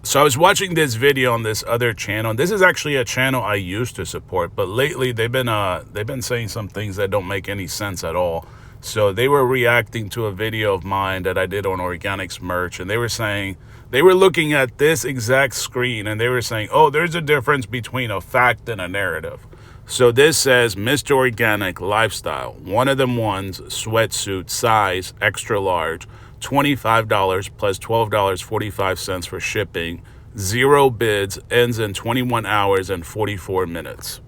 So I was watching this video on this other channel. This is actually a channel I used to support, but lately they've been saying some things that don't make any sense at all. So they were reacting to a video of mine that I did on Organics merch, and they were saying, they were looking at this exact screen and they were saying, oh, there's a difference between a fact and a narrative. So this says Mr. Organic Lifestyle, one of them ones, sweatsuit, size, extra large, $25 plus $12.45 for shipping, 0 bids, ends in 21 hours and 44 minutes.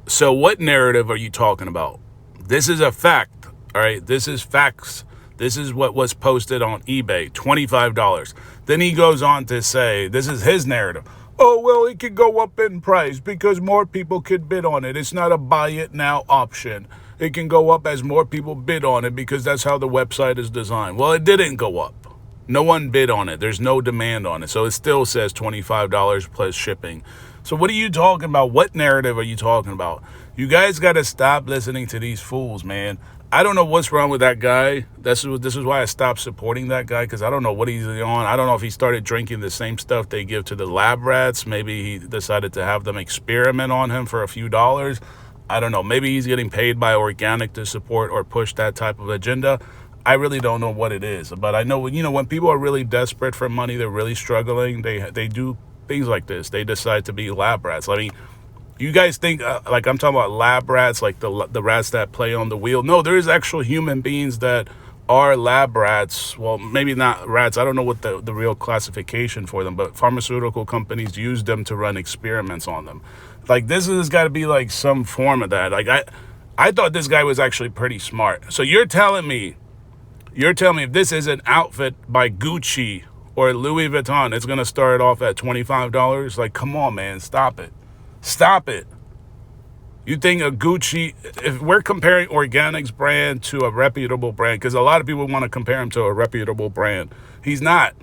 So what narrative are you talking about? This is a fact, all right? This is facts. This is what was posted on eBay, $25. Then he goes on to say, this is his narrative. Oh, well, it could go up in price because more people could bid on it. It's not a buy it now option. It can go up as more people bid on it because that's how the website is designed. Well, it didn't go up. No one bid on it. There's no demand on it. So it still says $25 plus shipping. So what are you talking about? What narrative are you talking about? You guys got to stop listening to these fools, man. I don't know what's wrong with that guy. This is why I stopped supporting that guy, because I don't know what he's on. I don't know if he started drinking the same stuff they give to the lab rats. Maybe he decided to have them experiment on him for a few dollars. I don't know. Maybe he's getting paid by Organic to support or push that type of agenda. I really don't know what it is. But I know, when people are really desperate for money, they're really struggling, they do things like this. They decide to be lab rats. I mean, you guys think, like I'm talking about lab rats, like the rats that play on the wheel. No, there is actual human beings that are lab rats. Well, maybe not rats. I don't know what the real classification for them, but pharmaceutical companies use them to run experiments on them. Like, this has got to be like some form of that. Like, I thought this guy was actually pretty smart. So you're telling me if this is an outfit by Gucci or Louis Vuitton, it's going to start off at $25? Like, come on, man. Stop it. Stop it. You think a Gucci, if we're comparing Organic's brand to a reputable brand, because a lot of people want to compare him to a reputable brand. He's not.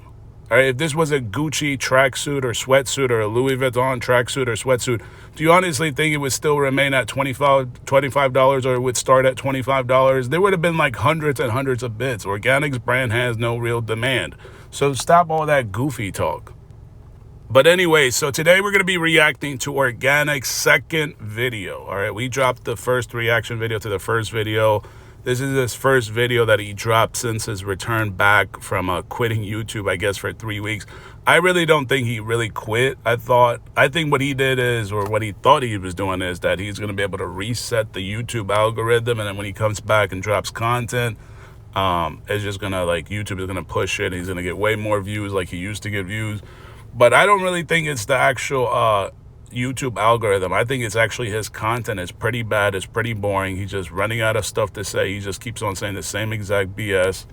All right, if this was a Gucci tracksuit or sweatsuit or a Louis Vuitton tracksuit or sweatsuit, do you honestly think it would still remain at $25 or it would start at $25? There would have been like hundreds and hundreds of bids. Organic's brand has no real demand. So stop all that goofy talk. But anyway, so today we're going to be reacting to Organic's second video. All right, we dropped the first reaction video to the first video. This is his first video that he dropped since his return back from quitting YouTube, I guess, for 3 weeks. I really don't think he really quit. I think what he did is, or what he thought he was doing is that he's going to be able to reset the YouTube algorithm. And then when he comes back and drops content, it's just going to, like, YouTube is going to push it. He's going to get way more views like he used to get views. But I don't really think it's the actual YouTube algorithm. I think it's actually his content. It's pretty bad. It's pretty boring. He's just running out of stuff to say. He just keeps on saying the same exact BS.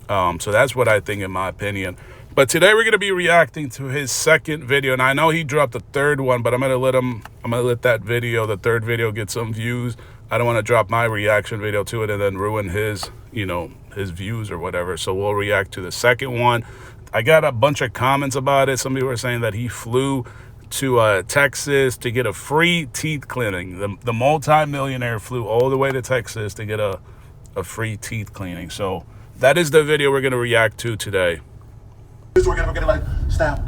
So that's what I think, in my opinion. But today we're going to be reacting to his second video. And I know he dropped the third one, but I'm going to let that video, the third video, get some views. I don't want to drop my reaction video to it and then ruin his, his views or whatever. So we'll react to the second one. I got a bunch of comments about it. Some people were saying that he flew to Texas to get a free teeth cleaning. The multi-millionaire flew all the way to Texas to get a free teeth cleaning. So that is the video we're going to react to today. We're going to like stop.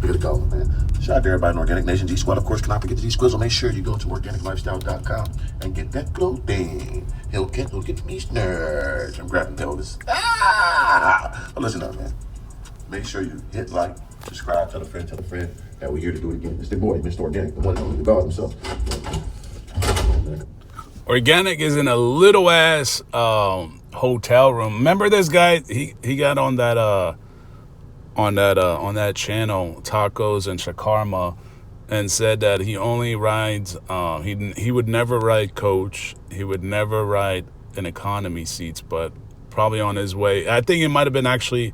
Look at the call, man. Shout out to everybody in Organic Nation. G Squad, of course, cannot forget the G Squizzle. Make sure you go to organiclifestyle.com and get that clothing. He'll get me nerds. I'm grabbing pelvis. But listen up, man. Make sure you hit like, subscribe, tell a friend, that we're here to do it again. It's the boy, Mr. Organic, the one and only, the God himself. Organic is in a little ass hotel room. Remember this guy? He got on that channel, Tacos and Shakarma, and said that he only rides, he would never ride coach, he would never ride in economy seats, but probably on his way, I think it might have been actually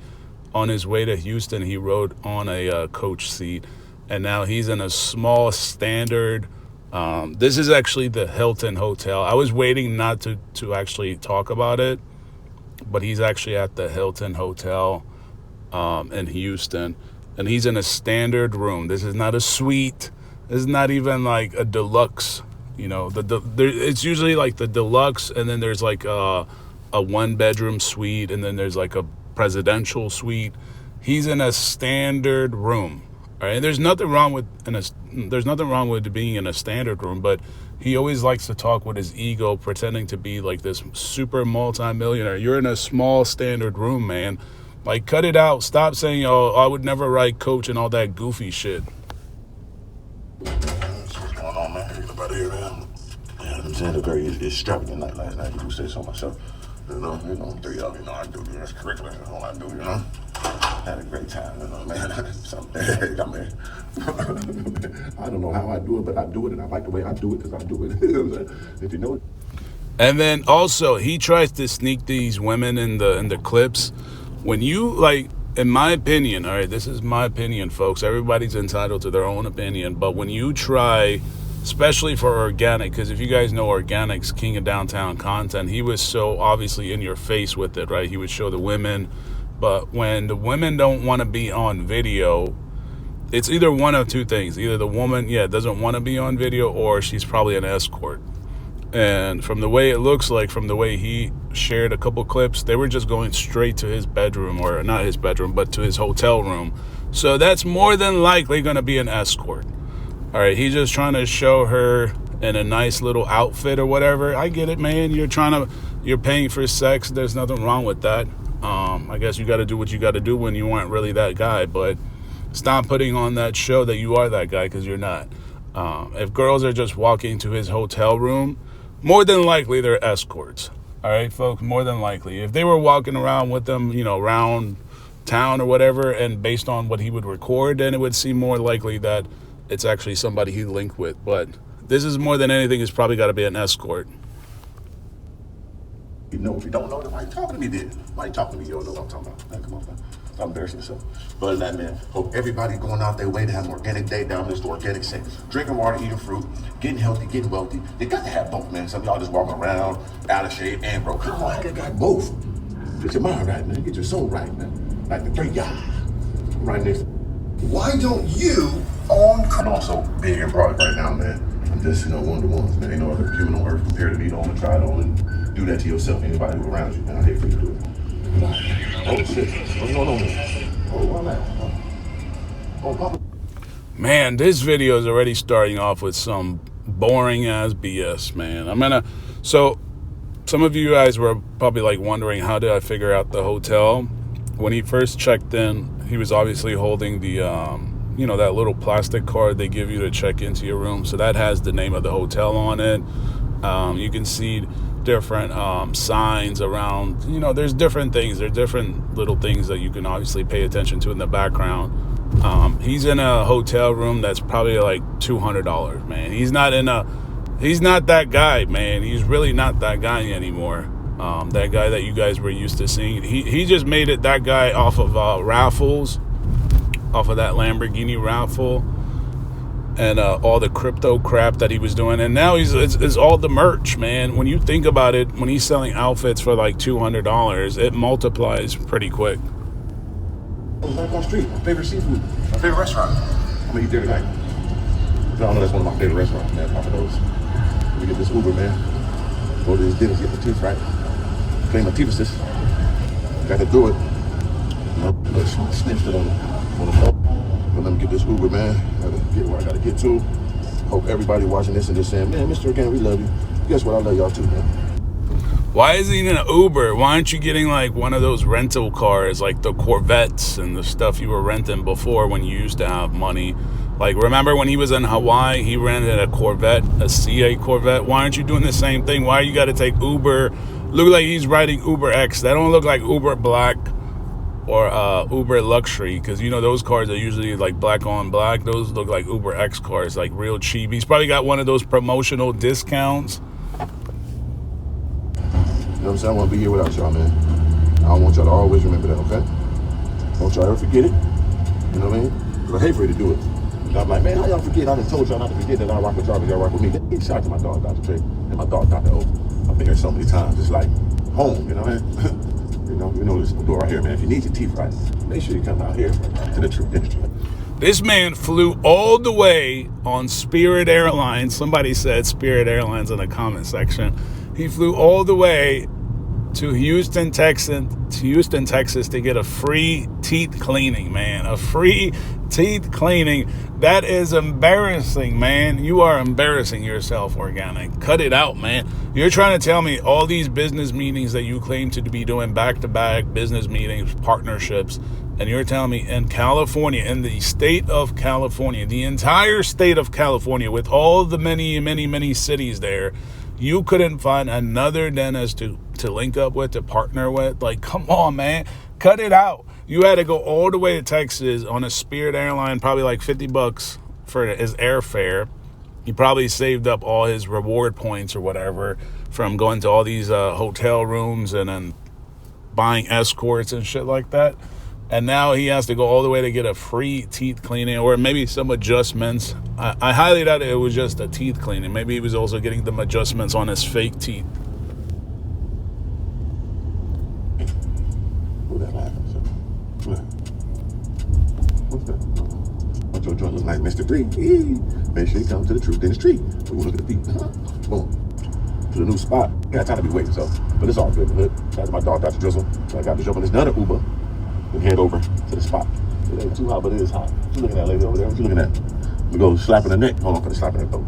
on his way to Houston, he rode on a coach seat, and now he's in a small standard. This is actually the Hilton Hotel. I was waiting not to actually talk about it, but he's actually at the Hilton Hotel in Houston, and he's in a standard room. This is not a suite. This is not even like a deluxe. It's usually like the deluxe, and then there's like a 1-bedroom suite, and then there's like a presidential suite. He's in a standard room. All right, and there's nothing wrong with being in a standard room, but he always likes to talk with his ego, pretending to be like this super multimillionaire. You're in a small standard room, man. Like, cut it out. Stop saying, "Oh, I would never write coach" and all that goofy shit. What's going on, man? Ain't nobody here, man. Yeah, I'm saying it's very extravagant night last night. You do say so myself. You know, 3 of you know I do this curriculum. That's all I do, you know. Had a great time, you know, man. Something, I mean, I don't know how I do it, but I do it, and I like the way I do it because I do it. You know what I'm saying? If you know it. And then also, he tries to sneak these women in the clips. When you, like, in my opinion, all right, this is my opinion, folks. Everybody's entitled to their own opinion, but when you try, especially for Organik, because if you guys know Organik's king of downtown content, he was so obviously in your face with it, right? He would show the women, but when the women don't want to be on video, it's either one of two things. Either the woman, doesn't want to be on video, or she's probably an escort. And from the way it looks like, from the way he shared a couple clips, they were just going straight to his bedroom, or not his bedroom, but to his hotel room. So that's more than likely going to be an escort. All right, he's just trying to show her in a nice little outfit or whatever. I get it, man. You're paying for sex. There's nothing wrong with that. I guess you got to do what you got to do when you aren't really that guy. But stop putting on that show that you are that guy, because you're not. If girls are just walking to his hotel room, more than likely they're escorts. All right, folks, more than likely. If they were walking around with them, around town or whatever, and based on what he would record, then it would seem more likely that it's actually somebody he linked with. But this is more than anything, it's probably got to be an escort. You know, if you don't know, then why you talking to me then? Why you talking to me? You don't know what I'm talking about. Man, come on, man. Stop embarrassing yourself. But other than that, man, hope everybody going out their way to have an organic day down this Organik say. Drinking water, eating fruit, getting healthy, getting wealthy. They got to have both, man. Some of y'all just walking around out of shape and broke. Come on, I got both. Get your mind right, man. Get your soul right, man. Like the 3 guys. Right next. Why don't you own? I'm also big in product right now, man. I'm just, one-to-ones, man. Ain't no other human on earth compared to me. Don't want to try it on and do that to yourself. Anybody who around you, man. I hate for you to do it. Oh, shit. What's going on here? Oh, why not? Oh, Papa. Man, this video is already starting off with some boring ass BS, man. So some of you guys were probably like wondering, how did I figure out the hotel? When he first checked in, he was obviously holding the, that little plastic card they give you to check into your room. So that has the name of the hotel on it. You can see different signs around, there's different things. There's different little things that you can obviously pay attention to in the background. He's in a hotel room that's probably like $200, man. He's not that guy, man. He's really not that guy anymore. That guy that you guys were used to seeing. He just made it that guy off of raffles, off of that Lamborghini raffle, and all the crypto crap that he was doing. And now it's all the merch, man. When you think about it, when he's selling outfits for like $200, it multiplies pretty quick. Back on the street, my favorite seafood, my favorite restaurant. I'm gonna eat there tonight. Y'all know that's one of my favorite restaurants, man. Papa those. Let me get this Uber, man. Go to this dinner, get my teeth right. Clean my teeth, sis. Got to do it. Sniffed it on the floor. But let me get this Uber, man. Gotta get where I gotta get to. Hope everybody watching this and just saying, man, Mr. Organik, we love you. Guess what? I love y'all too, man. Why is he in an Uber? Why aren't you getting like one of those rental cars, like the Corvettes and the stuff you were renting before when you used to have money? Like, remember when he was in Hawaii, he rented a Corvette, a C8 Corvette. Why aren't you doing the same thing? Why you got to take Uber? Look like he's riding Uber X. That don't look like Uber Black or Uber Luxury, because those cars are usually like black on black. Those look like Uber X cars, like real cheap. He's probably got one of those promotional discounts. You know what I'm saying? I want to be here without y'all, man. I want y'all to always remember that, okay? Don't y'all ever forget it. You know what I mean? Because I hate for you to do it. I'm like, man, how y'all forget? I just told y'all not to forget that I rock with y'all, but y'all rock with me. Get shout out to my dog, Dr. Trey, and my dog, Dr. O. I've been here so many times. It's like home, you know what I mean? you know this door right here, man. If you need your teeth right, make sure you come out here to the True Dentistry. This man flew all the way on Spirit Airlines. Somebody said Spirit Airlines in the comment section. He flew all the way to Houston, Texas to get a free teeth cleaning, man. A free teeth cleaning. That is embarrassing, man. You are embarrassing yourself, Organik. Cut it out, man. You're trying to tell me all these business meetings that you claim to be doing back-to-back business meetings, partnerships, and you're telling me in California, in the state of California, the entire state of California, with all the many cities there, you couldn't find another dentist to link up with, to partner with? Like, come on, man. Cut it out. You had to go all the way to Texas on a Spirit airline, probably like $50 for his airfare. He probably saved up all his reward points or whatever from going to all these hotel rooms and then buying escorts and shit like that. And now he has to go all the way to get a free teeth cleaning or maybe some adjustments. I highly doubt it was just a teeth cleaning. Maybe he was also getting them adjustments on his fake teeth. What's that? What your joint look like, Mr. 3? Make sure you come to the Truth Dentistry. We look at the people. Boom. To the new spot. Got time to be waiting, so. But it's all good. Shout out to my dog, Dr. Drizzle. So I got to jump on this another Uber and head over to the spot. It ain't too hot, but it is hot. What you looking at, lady over there? What you looking at? We go slapping the neck. Hold on, for the slapping the neck, though.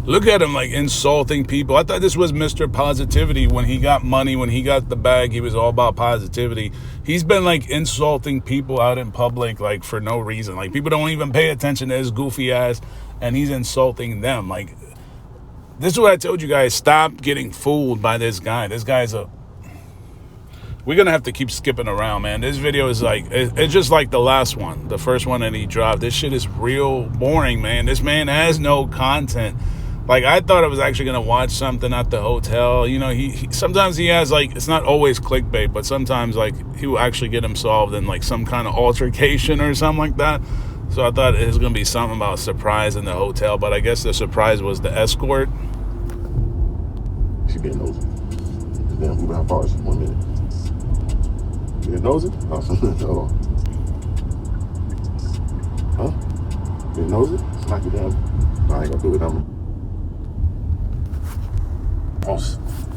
Look at him, like, insulting people. I thought this was Mr. Positivity. When he got money, when he got the bag, he was all about positivity. He's been, like, insulting people out in public, like, for no reason. Like, people don't even pay attention to his goofy ass, and he's insulting them. Like, this is what I told you guys. Stop getting fooled by this guy. This guy's a... We're going to have to keep skipping around, man. This video is like, it's just like the last one, the first one that he dropped. This shit is real boring, man. This man has no content. Like, I thought I was actually going to watch something at the hotel. You know, he sometimes he has, like, it's not always clickbait, but sometimes, like, he will actually get involved in, like, some kind of altercation or something like that. So I thought it was going to be something about a surprise in the hotel, but I guess the surprise was the escort. She being nosy. Damn, Uber, how far is it? 1 minute. Being nosy? Oh, hold on. Huh? Being nosy? Smack you down. No, I ain't gonna do it. I'm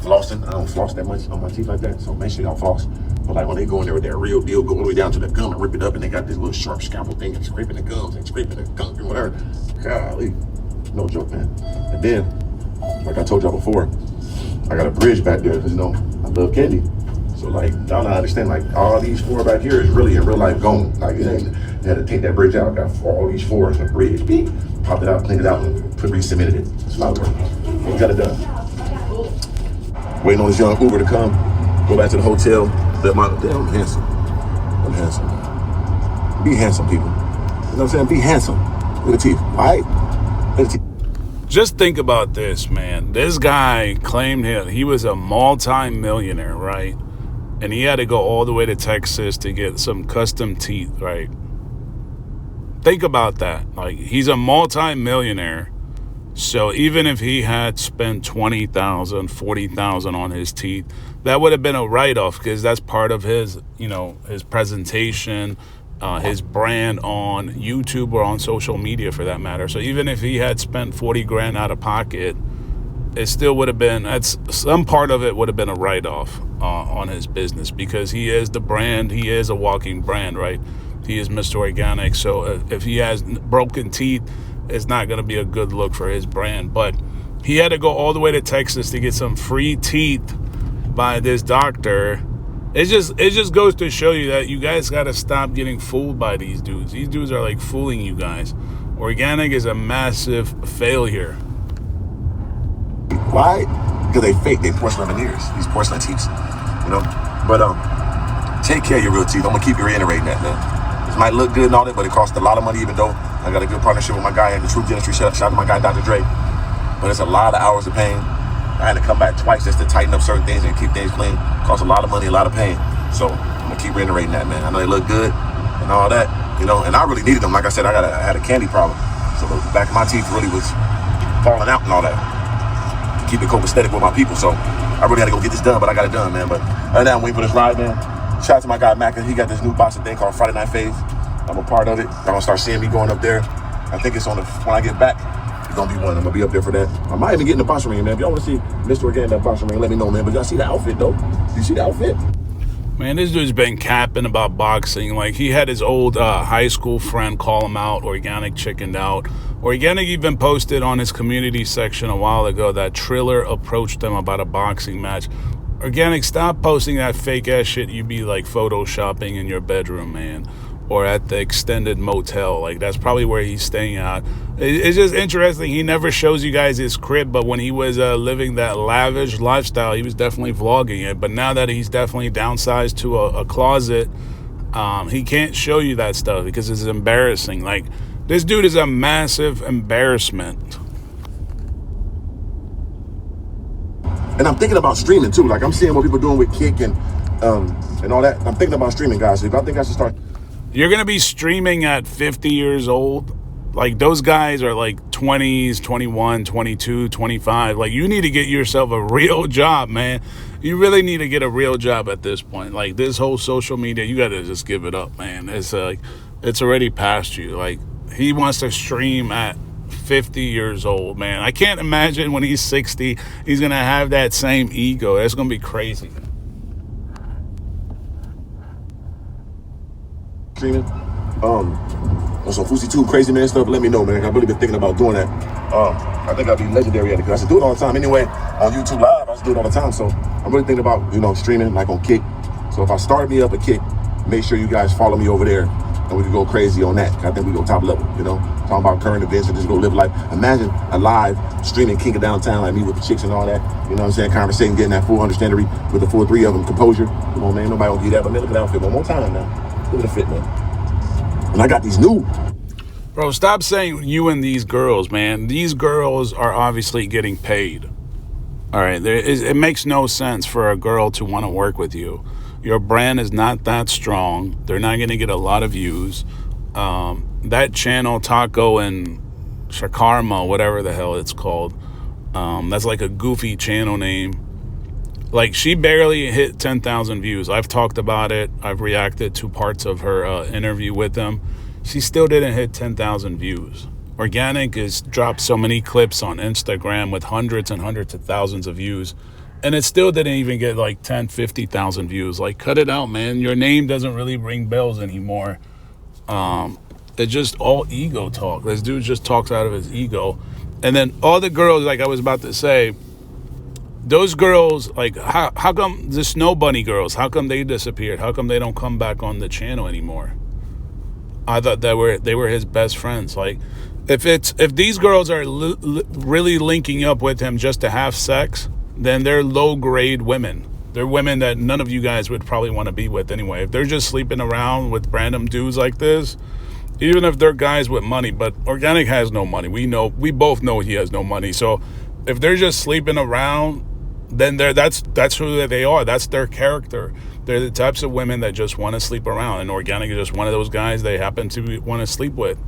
flossing. I don't floss that much on my teeth like that, so make sure y'all floss. But like when they go in there with that real deal, go all the way down to the gum and rip it up, and they got this little sharp scalpel thing and scraping the gums and scraping the gunk and whatever. Golly, no joke, man. And then, like I told y'all before, I got a bridge back there because, you know, I love candy. So like, y'all not understand, like all these 4 back here is really in real life gone. Like it ain't, they had to take that bridge out. Got all these 4s in the bridge. Beep, popped it out, cleaned it out, and re-cemented it. It's a lot of work. We got it done. Waiting on this young Uber to come. Go back to the hotel. Damn, I'm handsome. I'm handsome. Be handsome, people. You know what I'm saying? Be handsome. Look at the teeth. All right? Look at the teeth. Just think about this, man. This guy claimed he was a multi-millionaire, right? And he had to go all the way to Texas to get some custom teeth, right? Think about that. Like, he's a multi-millionaire. So even if he had spent $20,000, $40,000 on his teeth, that would have been a write-off because that's part of his, you know, his presentation, his brand on YouTube or on social media for that matter. So even if he had spent 40 grand out of pocket, it still would have been, some part of it would have been a write-off on his business because he is the brand. He is a walking brand, right? He is Mr. Organik. So if he has broken teeth, it's not going to be a good look for his brand. But he had to go all the way to Texas to get some free teeth by this doctor. It just goes to show you that you guys got to stop getting fooled by these dudes. These dudes are like fooling you guys. Organik is a massive failure. Why? Because they fake. They porcelain veneers. These porcelain teeth. You know? But take care of your real teeth. I'm going to keep reiterating that, man. This might look good and all that, but it costs a lot of money, even though I got a good partnership with my guy in the Truth Dentistry. Shout out to my guy, Dr. Dre. But it's a lot of hours of pain. I had to come back twice just to tighten up certain things and keep things clean. Costs a lot of money, a lot of pain. So I'm going to keep reiterating that, man. I know they look good and all that, you know, and I really needed them. Like I said, I had a candy problem. So the back of my teeth really was falling out and all that. Keep it copacetic with my people. So I really had to go get this done, but I got it done, man. But right now I'm waiting for this ride, man. Shout out to my guy, Mac. He got this new boxing thing called Friday Night Phase. I'm a part of it. Y'all gonna start seeing me going up there. I think it's on when I get back. gonna be one. I'm gonna be up there for that. I might even get in the boxing ring, man. If y'all want to see Mr. Organik that boxing ring, let me know, man. But y'all see the outfit though? You see the outfit? Man, this dude's been capping about boxing. Like, he had his old high school friend call him out. Organik chickened out. Organik even posted on his community section a while ago that Triller approached him about a boxing match. Organik, stop posting that fake ass shit you be like photoshopping in your bedroom, man, or at the extended motel. Like, that's probably where he's staying at. It's just interesting. He never shows you guys his crib, but when he was living that lavish lifestyle, he was definitely vlogging it. But now that he's definitely downsized to a closet, he can't show you that stuff because it's embarrassing. Like, this dude is a massive embarrassment. And I'm thinking about streaming too. Like, I'm seeing what people doing with Kick and all that. I'm thinking about streaming, guys. So I think I should start. You're going to be streaming at 50 years old. Like, those guys are like 20s, 21, 22, 25. Like, you need to get yourself a real job, man. You really need to get a real job at this point. Like, this whole social media, you got to just give it up, man. It's like, it's already past you. Like, he wants to stream at 50 years old, man. I can't imagine when he's 60, he's going to have that same ego. That's going to be crazy. Streaming. On some Fousey Tube crazy man stuff, let me know, man. I've really been thinking about doing that. I think I'll be legendary at it because I should do it all the time anyway. On YouTube Live, I should do it all the time. So I'm really thinking about, streaming like on Kick. So if I start me up a Kick, make sure you guys follow me over there and we can go crazy on that. I think we go top level, talking about current events and just go live life. Imagine a live streaming King of Downtown like me with the chicks and all that. You know what I'm saying? Conversating, getting that full understanding with the full three of them, composure. Come on, man. Nobody will do that. But man, look at the outfit one more time now. Look at the fit, man. And I got these new. Bro, stop saying you and these girls, man. These girls are obviously getting paid. All right, it makes no sense for a girl to want to work with you. Your brand is not that strong. They're not going to get a lot of views. That channel, Taco and Shakarma, whatever the hell it's called, that's like a goofy channel name. Like, she barely hit 10,000 views. I've talked about it. I've reacted to parts of her interview with them. She still didn't hit 10,000 views. Organik has dropped so many clips on Instagram with hundreds and hundreds of thousands of views, and it still didn't even get like 10, 50,000 views. Like, cut it out, man. Your name doesn't really ring bells anymore. It's just all ego talk. This dude just talks out of his ego. And then all the girls, like I was about to say, those girls, like, how come the Snow Bunny girls, how come they disappeared? How come they don't come back on the channel anymore? I thought they were his best friends. Like, if these girls are really linking up with him just to have sex, then they're low-grade women. They're women that none of you guys would probably want to be with anyway. If they're just sleeping around with random dudes like this, even if they're guys with money, but Organik has no money. We both know he has no money. So if they're just sleeping around, then that's who they are. That's their character. They're the types of women that just want to sleep around, and Organik is just one of those guys they happen to want to sleep with.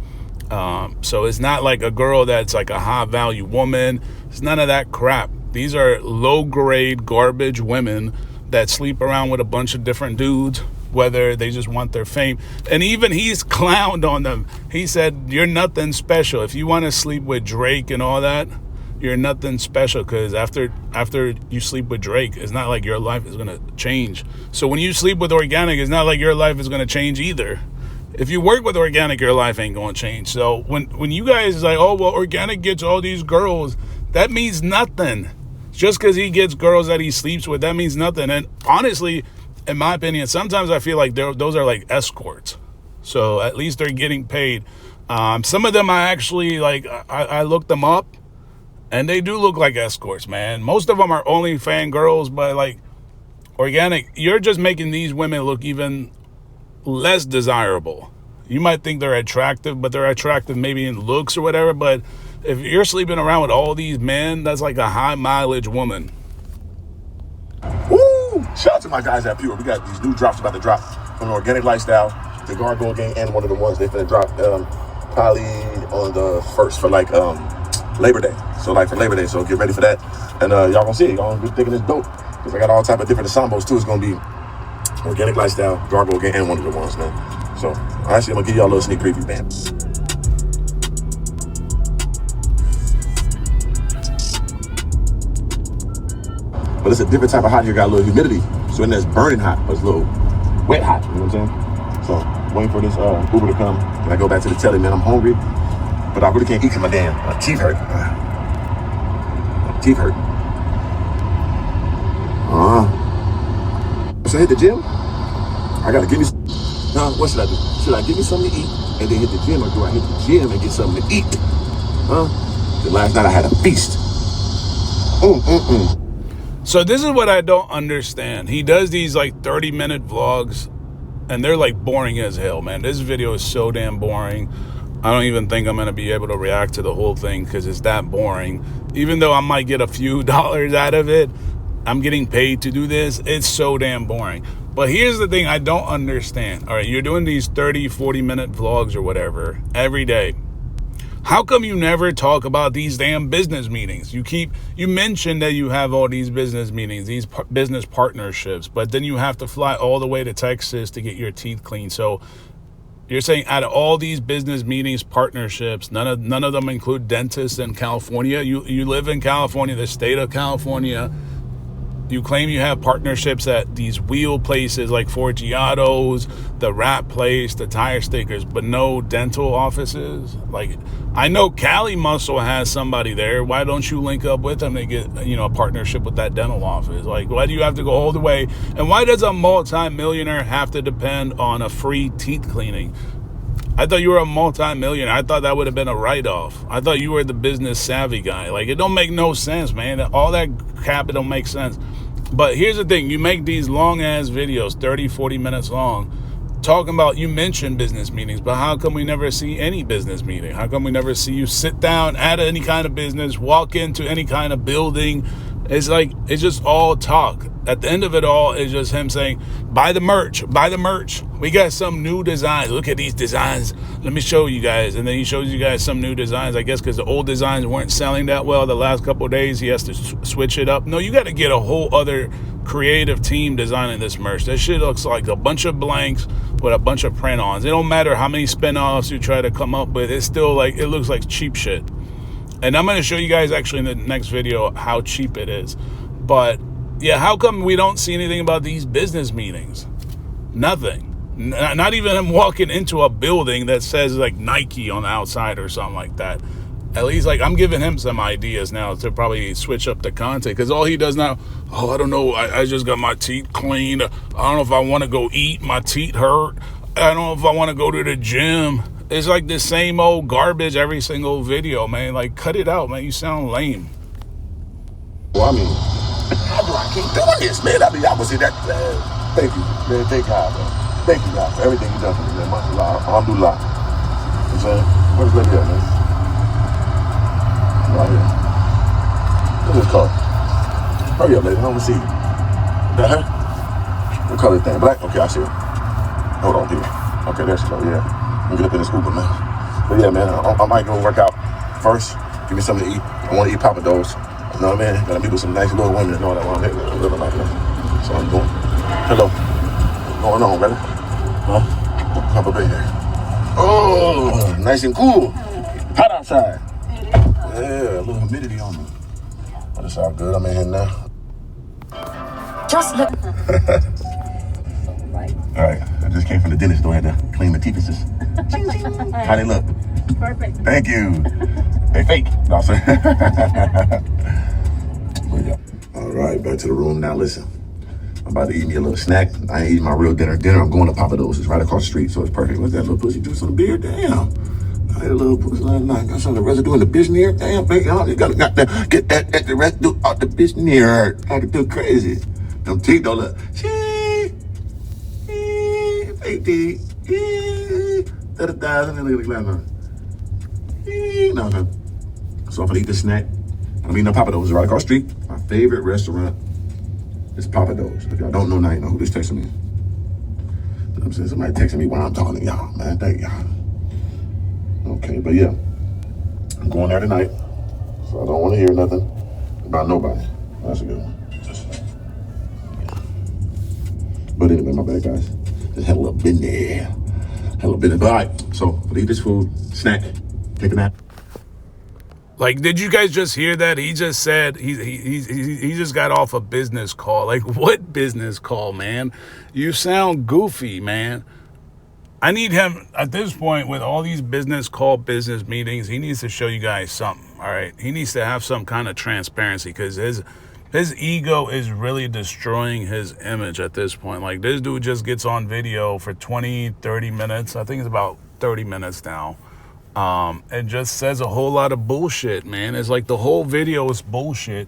So it's not like a girl that's like a high-value woman. It's none of that crap. These are low-grade garbage women that sleep around with a bunch of different dudes, whether they just want their fame. And even he's clowned on them. He said, you're nothing special. If you want to sleep with Drake and all that, you're nothing special, because after you sleep with Drake, it's not like your life is going to change. So when you sleep with Organik, it's not like your life is going to change either. If you work with Organik, your life ain't going to change. So when you guys is like, oh, well, Organik gets all these girls, that means nothing. Just because he gets girls that he sleeps with, that means nothing. And honestly, in my opinion, sometimes I feel like those are like escorts. So at least they're getting paid. Some of them I actually, like, I looked them up, and they do look like escorts, man. Most of them are OnlyFans girls, but like, Organik, you're just making these women look even less desirable. You might think they're attractive, but they're attractive maybe in looks or whatever. But if you're sleeping around with all these men, that's like a high mileage woman. Woo! Shout out to my guys at Pure. We got these new drops about to drop from Organik Lifestyle, the Gargoyle Gang, and one of the ones they finna drop probably on the 1st for like Labor Day. So like for Labor Day, so get ready for that. And y'all gonna see it. Y'all gonna be thinking it's dope, because I got all type of different ensembles too. It's gonna be Organik Lifestyle, Gargoyle Gang, and one of the ones, man. So actually, I'm gonna give y'all a little sneak preview, man. But it's a different type of hot here. Got a little humidity. So in there, it's burning hot, but it's a little wet hot. You know what I'm saying? So waiting for this Uber to come. Then I go back to the telly, man. I'm hungry, but I really can't eat because my teeth hurt. My teeth hurt. So I hit the gym. I gotta give me. What should I do? Should I give me something to eat and then hit the gym, or do I hit the gym and get something to eat? The last night I had a feast. So this is what I don't understand. He does these like 30-minute vlogs, and they're like boring as hell, man. This video is so damn boring. I don't even think I'm going to be able to react to the whole thing because it's that boring. Even though I might get a few dollars out of it, I'm getting paid to do this. It's so damn boring. But here's the thing I don't understand. All right, you're doing these 30, 40-minute vlogs or whatever every day. How come you never talk about these damn business meetings? You mentioned that you have all these business meetings, these business partnerships, but then you have to fly all the way to Texas to get your teeth cleaned. So you're saying out of all these business meetings, partnerships, none of them include dentists in California? You live in California, the state of California. You claim you have partnerships at these wheel places like Forgiato's, the wrap place, the tire stickers, but no dental offices. Like, I know Cali Muscle has somebody there. Why don't you link up with them to get, a partnership with that dental office? Like, why do you have to go all the way? And why does a multi-millionaire have to depend on a free teeth cleaning? I thought you were a multi-millionaire. I thought that would have been a write-off. I thought you were the business savvy guy. Like, it don't make no sense, man. All that crap, it don't make sense. But here's the thing. You make these long-ass videos, 30, 40 minutes long, talking about, you mentioned business meetings, but how come we never see any business meeting? How come we never see you sit down at any kind of business, walk into any kind of building? It's like, it's just all talk. At the end of it all, it's just him saying, buy the merch. We got some new designs. Look at these designs. Let me show you guys. And then he shows you guys some new designs, I guess, because the old designs weren't selling that well the last couple of days. He has to switch it up. No, you got to get a whole other creative team designing this merch. That shit looks like a bunch of blanks with a bunch of print-ons. It don't matter how many spin-offs you try to come up with. It's still like, it looks like cheap shit. And I'm going to show you guys actually in the next video how cheap it is. But yeah, how come we don't see anything about these business meetings? Nothing. Not even him walking into a building that says like Nike on the outside or something like that. At least, like, I'm giving him some ideas now to probably switch up the content. Because all he does now, I don't know, I just got my teeth cleaned. I don't know if I want to go eat. My teeth hurt. I don't know if I want to go to the gym. It's like the same old garbage every single video, man. Like, cut it out, man. You sound lame. Well, I mean, how do I keep doing this, man? I mean, I was in that. Thank you, man. Thank God, man. Thank you, God, for everything you done for me, man. Mashallah, alhamdulillah. You know what I'm saying? Where's the lady at, man? Right here. What's this called? Hurry up, lady. I don't see you. That her? What color is that? Black? Okay, I see her. Hold on, here. Okay, there she go, yeah. Let me get up in this Uber, man. But yeah, man, I might go work out first. Give me something to eat. I want to eat Papa Do's. You know what I mean? Gotta meet with some nice little women and all that while I'm living like that. So I'm doing. Hello. What's going on, brother? Huh? Papa Bay here. Oh, nice and cool. Hot outside. Yeah, a little humidity on me. But it's all good. I'm in here now. Just look. All right, I just came from the dentist, though. I had to clean my teeth. How they look? Perfect. Thank you. They fake. No, sir. But yeah. All right, back to the room now. Listen, I'm about to eat me a little snack. I ain't eating my real dinner. I'm going to Papa Do's. It's right across the street, so it's perfect. What's that little pussy juice on the beard? Damn. I had a little pussy last night. Got some of the residue in the business. Damn, baby. You gotta get that the residue out the business. I could do crazy. Them teeth don't look. Fake teeth. Look at the glass on. No, no. So I'm gonna eat this snack. I'm eating a Papa Do's right across the street. My favorite restaurant is Papa Do's. If y'all don't know now, you know who this texting me. You know what I'm saying? Somebody texting me while I'm talking to y'all, man. Thank y'all. Okay, but yeah. I'm going there tonight. So I don't want to hear nothing about nobody. That's a good one. But anyway, my bad, guys. Just had a little bit there. Had a little bit of, all right. So I'll eat this food, snack, take a nap. Like, did you guys just hear that? He just said he just got off a business call. Like, what business call, man? You sound goofy, man. I need him at this point with all these business meetings. He needs to show you guys something. All right. He needs to have some kind of transparency because his ego is really destroying his image at this point. Like, this dude just gets on video for 20, 30 minutes. I think it's about 30 minutes now. And just says a whole lot of bullshit, man. It's like the whole video is bullshit.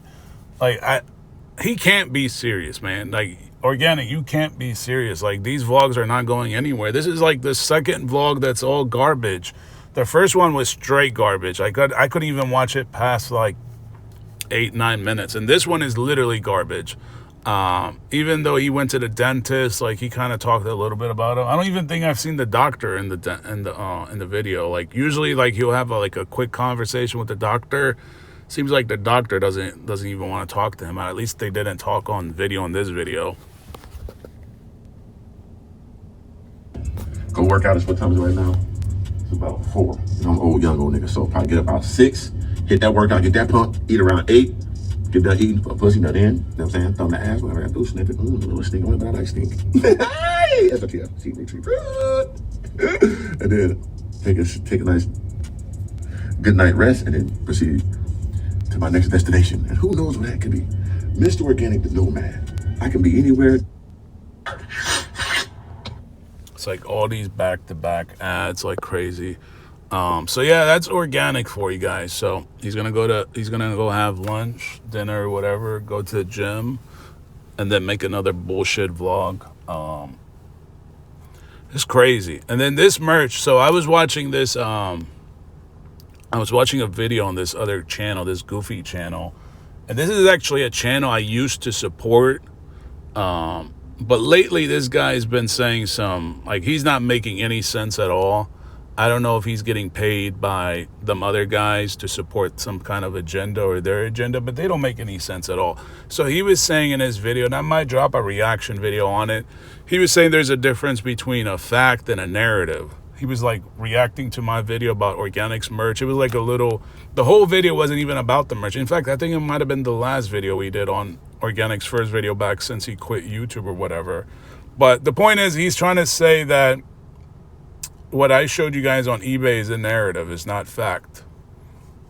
Like, he can't be serious, man. Like, Organik, you can't be serious. Like, these vlogs are not going anywhere. This is like the second vlog that's all garbage. The first one was straight garbage. I couldn't even watch it past like 8-9 minutes, and this one is literally garbage. Even though he went to the dentist, like, he kind of talked a little bit about it. I don't even think I've seen the doctor in the video. Like, usually, like, he'll have a quick conversation with the doctor. Seems like the doctor doesn't even want to talk to him. At least they didn't talk on video in this video. Go work out is what time is it right now? It's about 4. You know, I'm an young old nigga, so probably get about 6, hit that workout, get that pump, eat around 8, get done eating a pussy nut in. You know what I'm saying? Thumb the ass, whatever I do, sniff it. A little stink on it, but I like stink. That's what you have. See, and then take a nice good night rest, and then proceed to my next destination. And who knows where that could be? Mr. Organik, the Nomad. I can be anywhere. It's like all these back-to-back ads like crazy. So yeah, that's Organik for you guys. So he's gonna go have lunch, dinner, or whatever, go to the gym, and then make another bullshit vlog. It's crazy. And then this merch. So I was watching this. I was watching a video on this other channel, this goofy channel, and this is actually a channel I used to support. But lately, this guy's been saying like, he's not making any sense at all. I don't know if he's getting paid by them other guys to support some kind of agenda or their agenda, but they don't make any sense at all. So he was saying in his video, and I might drop a reaction video on it, he was saying there's a difference between a fact and a narrative. He was like reacting to my video about Organik's merch. It was like the whole video wasn't even about the merch. In fact, I think it might have been the last video we did on Organik's first video back since he quit YouTube or whatever. But the point is, he's trying to say that what I showed you guys on eBay is a narrative, it's not fact.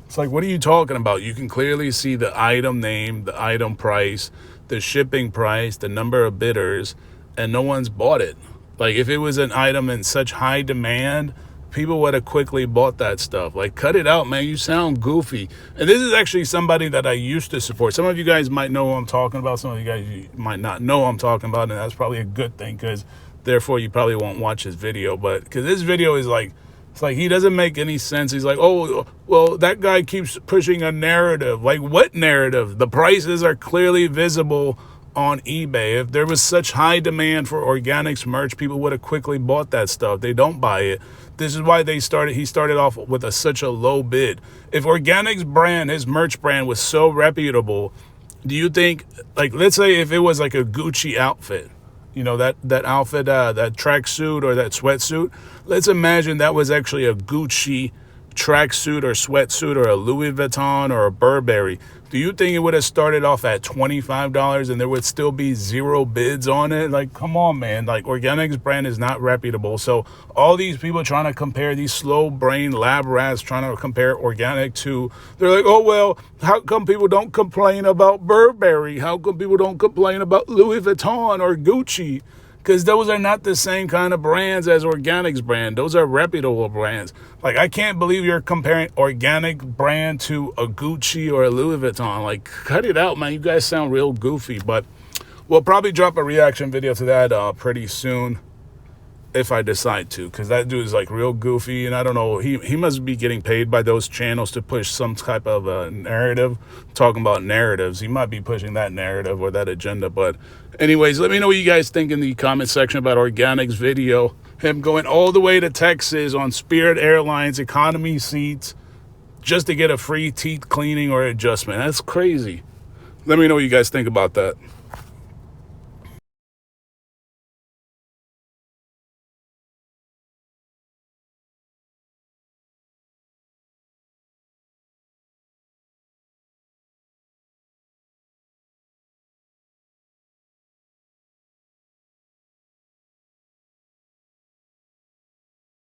It's like, what are you talking about? You can clearly see the item name, the item price, the shipping price, the number of bidders, and no one's bought it. Like, if it was an item in such high demand, people would have quickly bought that stuff. Like, cut it out, man. You sound goofy. And this is actually somebody that I used to support. Some of you guys might know who I'm talking about. Some of you guys might not know who I'm talking about, and that's probably a good thing, because therefore you probably won't watch his video. But because this video is like, it's like he doesn't make any sense. He's like, oh, well, that guy keeps pushing a narrative. Like, what narrative? The prices are clearly visible on eBay. If there was such high demand for Organik's merch, people would have quickly bought that stuff. They don't buy it. This is why he started off with such a low bid. If Organik's brand, his merch brand, was so reputable, do you think, like, let's say if it was like a Gucci outfit, you know, that outfit, that tracksuit or that sweatsuit, let's imagine that was actually a Gucci tracksuit or sweatsuit or a Louis Vuitton or a Burberry. Do you think it would have started off at $25 and there would still be 0 bids on it? Like, come on, man. Like, Organik's brand is not reputable. So all these people trying to compare, these slow brain lab rats trying to compare Organik to, they're like, oh, well, how come people don't complain about Burberry? How come people don't complain about Louis Vuitton or Gucci? Because those are not the same kind of brands as Organik's brand. Those are reputable brands. Like, I can't believe you're comparing Organik brand to a Gucci or a Louis Vuitton. Like, cut it out, man. You guys sound real goofy. But we'll probably drop a reaction video to that pretty soon, if I decide to, because that dude is like real goofy, and I don't know, he must be getting paid by those channels to push some type of a narrative. Talking about narratives, he might be pushing that narrative or that agenda. But anyways, let me know what you guys think in the comment section about Organik's video, him going all the way to Texas on Spirit Airlines economy seats just to get a free teeth cleaning or adjustment. That's crazy. Let me know what you guys think about that.